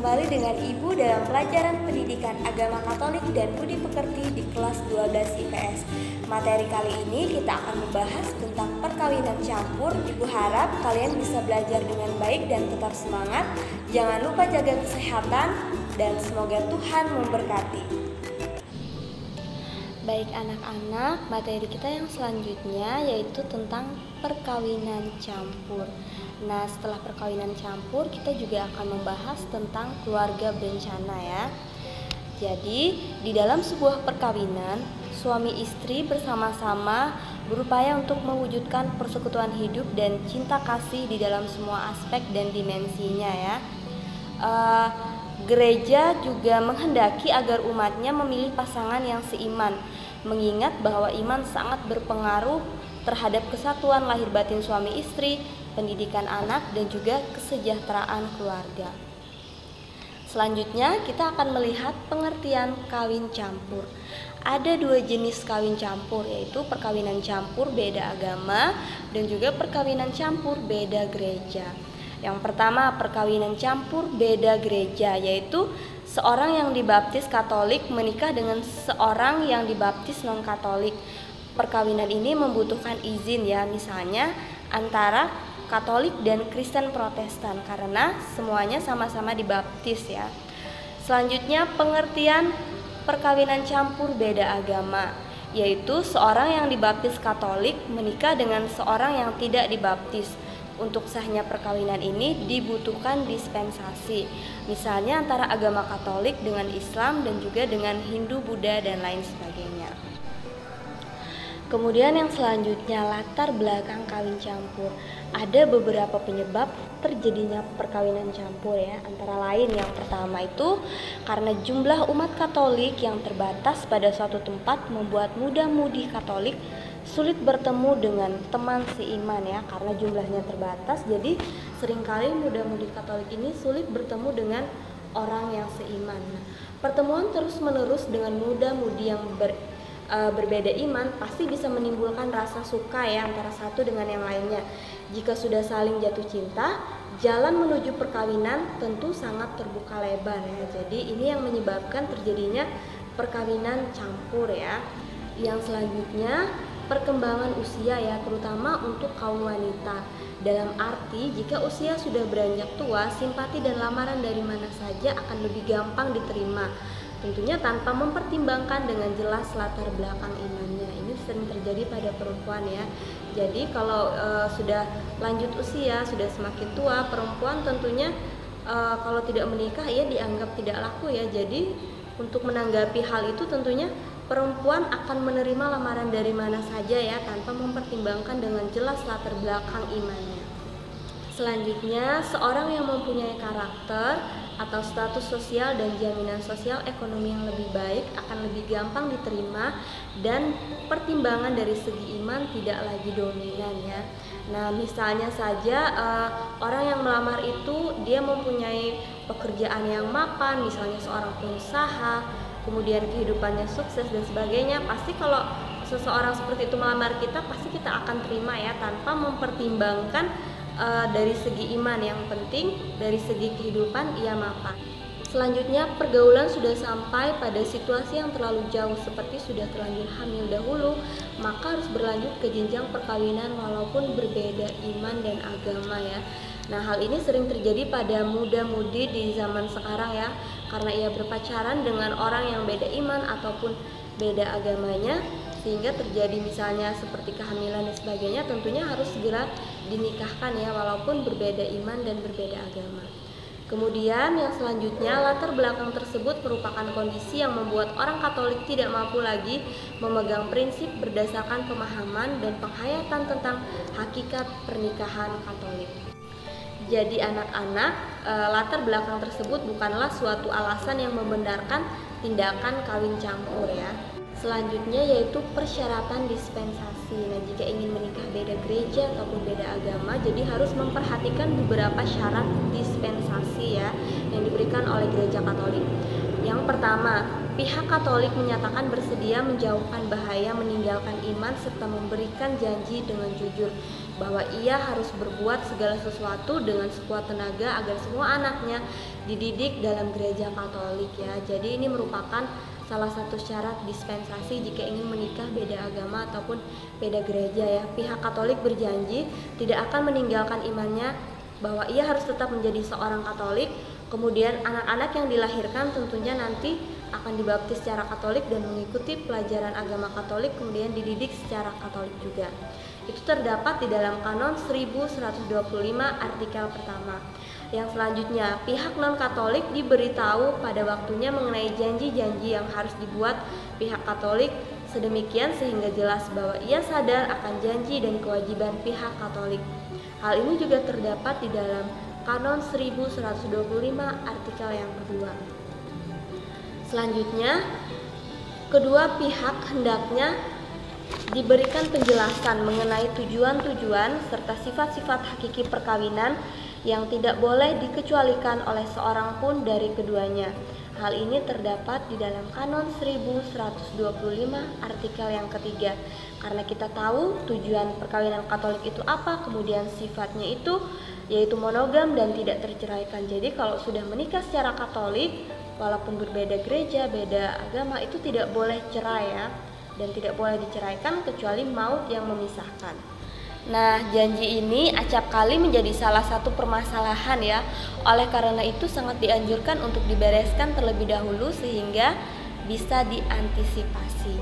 kembali dengan Ibu dalam pelajaran pendidikan agama Katolik dan budi pekerti di kelas 12 IPS. Materi kali ini kita akan membahas tentang perkawinan campur. Ibu harap kalian bisa belajar dengan baik dan tetap semangat. Jangan lupa jaga kesehatan dan semoga Tuhan memberkati. Baik anak-anak, materi kita yang selanjutnya yaitu tentang perkawinan campur. Nah, setelah perkawinan campur, kita juga akan membahas tentang keluarga berencana ya. Jadi, di dalam sebuah perkawinan, suami istri bersama-sama berupaya untuk mewujudkan persekutuan hidup dan cinta kasih di dalam semua aspek dan dimensinya ya. Gereja juga menghendaki agar umatnya memilih pasangan yang seiman, mengingat bahwa iman sangat berpengaruh terhadap kesatuan lahir batin suami istri, pendidikan anak, dan juga kesejahteraan keluarga. Selanjutnya kita akan melihat pengertian kawin campur. Ada dua jenis kawin campur, yaitu perkawinan campur beda agama dan juga perkawinan campur beda gereja. Yang pertama, perkawinan campur beda gereja, yaitu seorang yang dibaptis Katolik menikah dengan seorang yang dibaptis non-Katolik. Perkawinan ini membutuhkan izin ya, misalnya antara Katolik dan Kristen Protestan karena semuanya sama-sama dibaptis ya. Selanjutnya, pengertian perkawinan campur beda agama, yaitu seorang yang dibaptis Katolik menikah dengan seorang yang tidak dibaptis. Untuk sahnya perkawinan ini dibutuhkan dispensasi, misalnya antara agama Katolik dengan Islam dan juga dengan Hindu, Buddha, dan lain sebagainya. Kemudian yang selanjutnya, latar belakang kawin campur. Ada beberapa penyebab terjadinya perkawinan campur ya. Antara lain yang pertama itu karena jumlah umat Katolik yang terbatas pada suatu tempat membuat muda-mudi Katolik sulit bertemu dengan teman seiman ya, karena jumlahnya terbatas. Jadi seringkali muda-mudi Katolik ini sulit bertemu dengan orang yang seiman. Nah, pertemuan terus-menerus dengan muda-mudi yang berbeda iman pasti bisa menimbulkan rasa suka ya antara satu dengan yang lainnya. Jika sudah saling jatuh cinta, jalan menuju perkawinan tentu sangat terbuka lebar ya. Jadi ini yang menyebabkan terjadinya perkawinan campur ya. Yang selanjutnya, perkembangan usia ya, terutama untuk kaum wanita. Dalam arti jika usia sudah beranjak tua, simpati dan lamaran dari mana saja akan lebih gampang diterima. Tentunya tanpa mempertimbangkan dengan jelas latar belakang imannya. Ini sering terjadi pada perempuan ya. Jadi kalau sudah lanjut usia, sudah semakin tua, perempuan tentunya kalau tidak menikah ia dianggap tidak laku ya. Jadi untuk menanggapi hal itu tentunya perempuan akan menerima lamaran dari mana saja ya, tanpa mempertimbangkan dengan jelas latar belakang imannya. Selanjutnya, seorang yang mempunyai karakter atau status sosial dan jaminan sosial ekonomi yang lebih baik akan lebih gampang diterima dan pertimbangan dari segi iman tidak lagi dominan ya. Nah, misalnya saja orang yang melamar itu dia mempunyai pekerjaan yang mapan, misalnya seorang pengusaha, kemudian kehidupannya sukses dan sebagainya. Pasti kalau seseorang seperti itu melamar kita, pasti kita akan terima ya, tanpa mempertimbangkan dari segi iman. Yang penting dari segi kehidupan ia mapan. Selanjutnya, pergaulan sudah sampai pada situasi yang terlalu jauh, seperti sudah terlanjur hamil dahulu, maka harus berlanjut ke jenjang perkawinan walaupun berbeda iman dan agama ya. Nah, hal ini sering terjadi pada muda-mudi di zaman sekarang ya, karena ia berpacaran dengan orang yang beda iman ataupun beda agamanya, sehingga terjadi misalnya seperti kehamilan dan sebagainya. Tentunya harus segera dinikahkan ya, walaupun berbeda iman dan berbeda agama. Kemudian yang selanjutnya, latar belakang tersebut merupakan kondisi yang membuat orang Katolik tidak mampu lagi memegang prinsip berdasarkan pemahaman dan penghayatan tentang hakikat pernikahan Katolik. Jadi anak-anak, latar belakang tersebut bukanlah suatu alasan yang membenarkan tindakan kawin campur ya. Selanjutnya yaitu persyaratan dispensasi. Nah, jika ingin menikah beda gereja ataupun beda agama, jadi harus memperhatikan beberapa syarat dispensasi ya yang diberikan oleh gereja Katolik. Yang pertama, Pihak Katolik menyatakan bersedia menjauhkan bahaya meninggalkan iman serta memberikan janji dengan jujur bahwa ia harus berbuat segala sesuatu dengan sekuat tenaga agar semua anaknya dididik dalam gereja Katolik ya. Jadi ini merupakan salah satu syarat dispensasi jika ingin menikah beda agama ataupun beda gereja ya. Pihak Katolik berjanji tidak akan meninggalkan imannya, bahwa ia harus tetap menjadi seorang Katolik. Kemudian anak-anak yang dilahirkan tentunya nanti akan dibaptis secara Katolik dan mengikuti pelajaran agama Katolik, kemudian dididik secara Katolik juga. Itu terdapat di dalam Kanon 1125 artikel pertama. Yang selanjutnya, pihak non-Katolik diberitahu pada waktunya mengenai janji-janji yang harus dibuat pihak Katolik sedemikian sehingga jelas bahwa ia sadar akan janji dan kewajiban pihak Katolik. Hal ini juga terdapat di dalam Kanon 1125 artikel yang kedua. Selanjutnya, kedua pihak hendaknya diberikan penjelasan mengenai tujuan-tujuan serta sifat-sifat hakiki perkawinan yang tidak boleh dikecualikan oleh seorang pun dari keduanya. Hal ini terdapat di dalam Kanon 1125 artikel yang ketiga. Karena kita tahu tujuan perkawinan Katolik itu apa, kemudian sifatnya itu yaitu monogam dan tidak terceraikan. Jadi kalau sudah menikah secara Katolik, walaupun berbeda gereja, beda agama, itu tidak boleh cerai ya, dan tidak boleh diceraikan kecuali maut yang memisahkan. Nah, janji ini acap kali menjadi salah satu permasalahan ya. Oleh karena itu sangat dianjurkan untuk dibereskan terlebih dahulu sehingga bisa diantisipasi.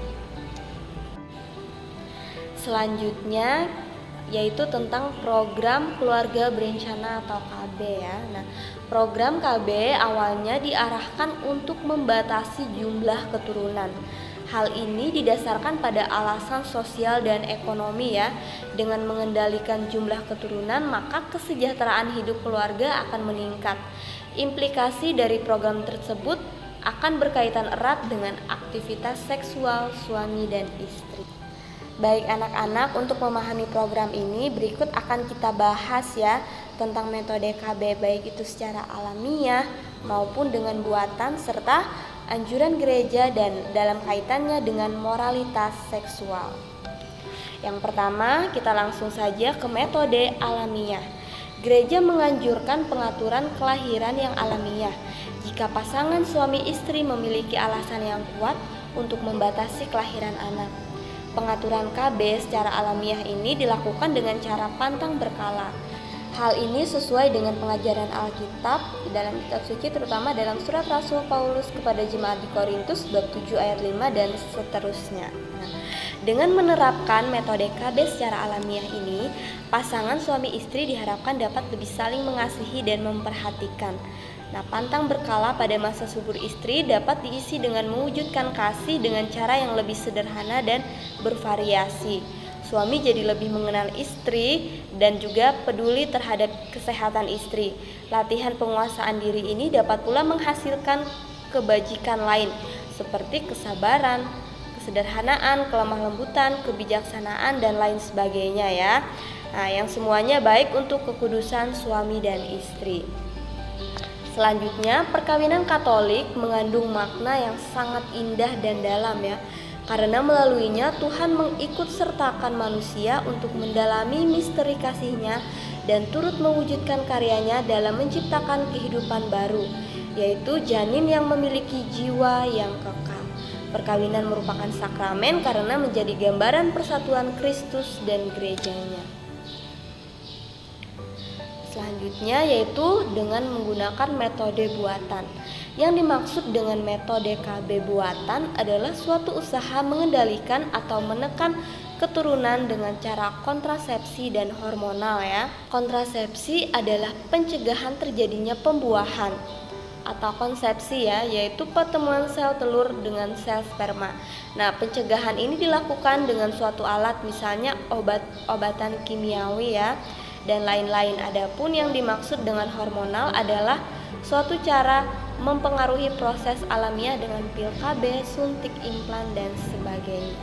Selanjutnya yaitu tentang program keluarga berencana atau KB ya. Nah, program KB awalnya diarahkan untuk membatasi jumlah keturunan. Hal ini didasarkan pada alasan sosial dan ekonomi ya. Dengan mengendalikan jumlah keturunan, maka kesejahteraan hidup keluarga akan meningkat. Implikasi dari program tersebut akan berkaitan erat dengan aktivitas seksual suami dan istri. Baik anak-anak, untuk memahami program ini berikut akan kita bahas ya tentang metode KB, baik itu secara alamiah maupun dengan buatan serta anjuran gereja dan dalam kaitannya dengan moralitas seksual. Yang pertama, kita langsung saja ke metode alamiah. Gereja menganjurkan pengaturan kelahiran yang alamiah jika pasangan suami istri memiliki alasan yang kuat untuk membatasi kelahiran anak. Pengaturan KB secara alamiah ini dilakukan dengan cara pantang berkala. Hal ini sesuai dengan pengajaran Alkitab di dalam kitab suci, terutama dalam surat Rasul Paulus kepada jemaat di Korintus bab 7 ayat 5 dan seterusnya. Nah, dengan menerapkan metode KB secara alamiah ini, pasangan suami istri diharapkan dapat lebih saling mengasihi dan memperhatikan. Nah, pantang berkala pada masa subur istri dapat diisi dengan mewujudkan kasih dengan cara yang lebih sederhana dan bervariasi. Suami jadi lebih mengenal istri dan juga peduli terhadap kesehatan istri. Latihan penguasaan diri ini dapat pula menghasilkan kebajikan lain seperti kesabaran, kesederhanaan, kelemah lembutan, kebijaksanaan, dan lain sebagainya ya. Nah, yang semuanya baik untuk kekudusan suami dan istri. Selanjutnya, perkawinan Katolik mengandung makna yang sangat indah dan dalam ya. Karena melaluinya Tuhan mengikutsertakan manusia untuk mendalami misteri kasih-Nya dan turut mewujudkan karyanya dalam menciptakan kehidupan baru, yaitu janin yang memiliki jiwa yang kekal. Perkawinan merupakan sakramen karena menjadi gambaran persatuan Kristus dan gerejanya. Selanjutnya yaitu dengan menggunakan metode buatan. Yang dimaksud dengan metode KB buatan adalah suatu usaha mengendalikan atau menekan keturunan dengan cara kontrasepsi dan hormonal ya. Kontrasepsi adalah pencegahan terjadinya pembuahan atau konsepsi ya, yaitu pertemuan sel telur dengan sel sperma. Nah, pencegahan ini dilakukan dengan suatu alat, misalnya obat-obatan kimiawi ya, dan lain-lain. Adapun yang dimaksud dengan hormonal adalah suatu cara mempengaruhi proses alamiah dengan pil KB, suntik implan, dan sebagainya.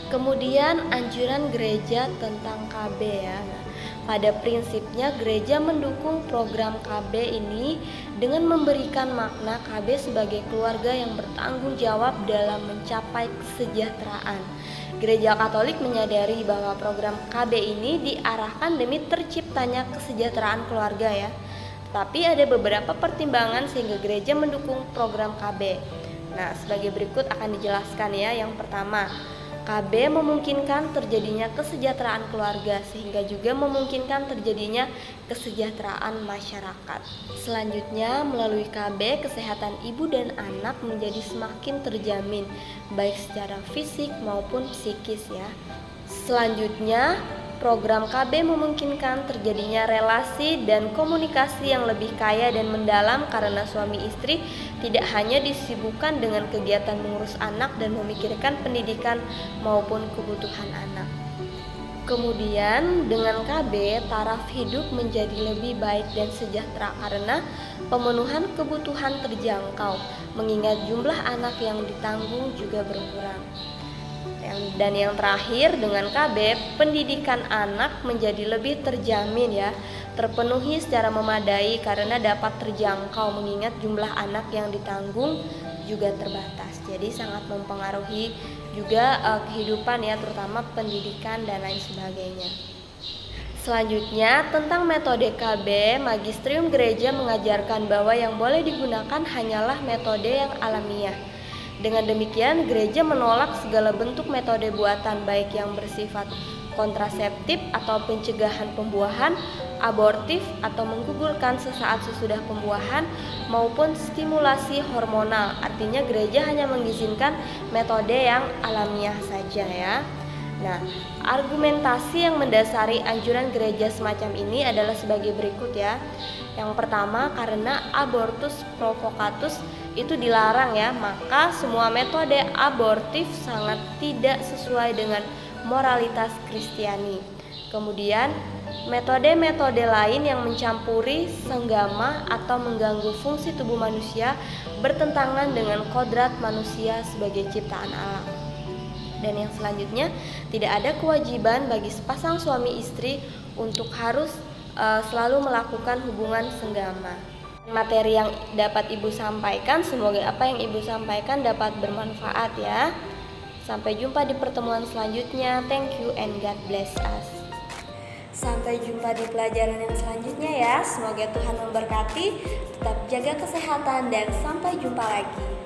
Kemudian anjuran gereja tentang KB ya. Nah, Pada prinsipnya gereja mendukung program KB ini dengan memberikan makna KB sebagai keluarga yang bertanggung jawab dalam mencapai kesejahteraan. Gereja Katolik menyadari bahwa program KB ini diarahkan demi terciptanya kesejahteraan keluarga ya. Tapi ada beberapa pertimbangan sehingga gereja mendukung program KB. Nah, sebagai berikut akan dijelaskan ya. Yang pertama, KB memungkinkan terjadinya kesejahteraan keluarga sehingga juga memungkinkan terjadinya kesejahteraan masyarakat. Selanjutnya, melalui KB, kesehatan ibu dan anak menjadi semakin terjamin baik secara fisik maupun psikis ya. Selanjutnya, program KB memungkinkan terjadinya relasi dan komunikasi yang lebih kaya dan mendalam karena suami istri tidak hanya disibukkan dengan kegiatan mengurus anak dan memikirkan pendidikan maupun kebutuhan anak. Kemudian dengan KB, taraf hidup menjadi lebih baik dan sejahtera karena pemenuhan kebutuhan terjangkau, mengingat jumlah anak yang ditanggung juga berkurang. Dan yang terakhir, dengan KB, pendidikan anak menjadi lebih terjamin ya, terpenuhi secara memadai karena dapat terjangkau mengingat jumlah anak yang ditanggung juga terbatas. Jadi sangat mempengaruhi juga kehidupan ya, terutama pendidikan dan lain sebagainya. Selanjutnya, tentang metode KB, Magisterium Gereja mengajarkan bahwa yang boleh digunakan hanyalah metode yang alamiah. Dengan demikian, gereja menolak segala bentuk metode buatan baik yang bersifat kontraseptif atau pencegahan pembuahan, abortif atau menggugurkan sesaat sesudah pembuahan, maupun stimulasi hormonal. Artinya gereja hanya mengizinkan metode yang alamiah saja ya. Nah, argumentasi yang mendasari anjuran gereja semacam ini adalah sebagai berikut ya. Yang pertama, karena abortus provocatus itu dilarang ya, maka semua metode abortif sangat tidak sesuai dengan moralitas Kristiani. Kemudian, metode-metode lain yang mencampuri, senggama, atau mengganggu fungsi tubuh manusia bertentangan dengan kodrat manusia sebagai ciptaan Allah. Dan yang selanjutnya, tidak ada kewajiban bagi sepasang suami istri untuk harus selalu melakukan hubungan senggama. Materi yang dapat Ibu sampaikan, semoga apa yang Ibu sampaikan dapat bermanfaat ya. Sampai jumpa di pertemuan selanjutnya. Thank you and God bless us. Sampai jumpa di pelajaran yang selanjutnya ya. Semoga Tuhan memberkati. Tetap jaga kesehatan dan sampai jumpa lagi.